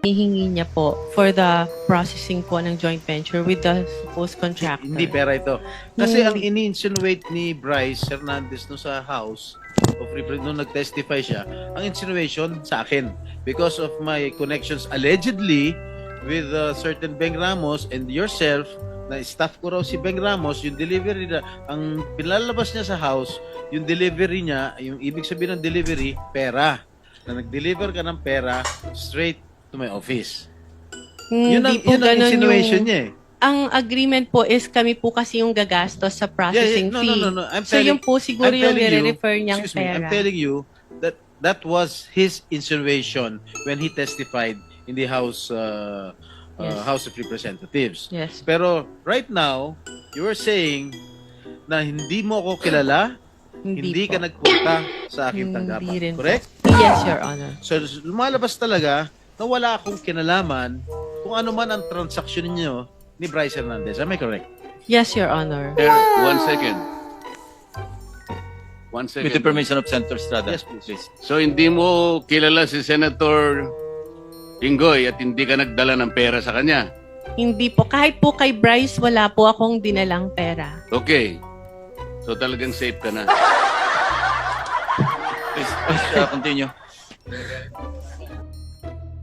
hihingi niya po for the processing po ng joint venture with the supposed contractor. Hindi pera ito. Kasi ang ini-insinuate ni Bryce Hernandez no sa House of Representatives nung nag-testify siya, ang insinuation sa akin because of my connections allegedly with certain Beng Ramos and yourself, na staff ko raw si Beng Ramos, yung delivery na, ang pinalabas niya sa House, yung delivery niya, yung ibig sabihin ng delivery, pera. Na nag-deliver ka ng pera straight to my office. Yun ang insinuation niya eh. Ang agreement po is kami po kasi yung gagastos sa processing No, fee. no. So yun po siguro I'm yung telling you, i-refer niyang excuse me, pera. I'm telling you that that was his insinuation when he testified in the House Yes. House of Representatives. Yes. Pero right now, you are saying na hindi mo ako kilala, hindi po. ka nagpunta sa aking Hindi tanggapan. rin po. Correct? Yes, Your Honor. So lumalabas talaga na wala akong kinalaman kung ano man ang transaksyon ninyo ni Bryce Hernandez. Am I correct? Yes, Your Honor. Sir, 1 second. 1 second. With the permission of Senator Estrada. Yes, please. So, hindi mo kilala si Senator Inggoy at hindi ka nagdala ng pera sa kanya. Hindi po. Kahit po kay Bryce, wala po akong dinalang pera. Okay. So, talagang safe ka na. Please, continue.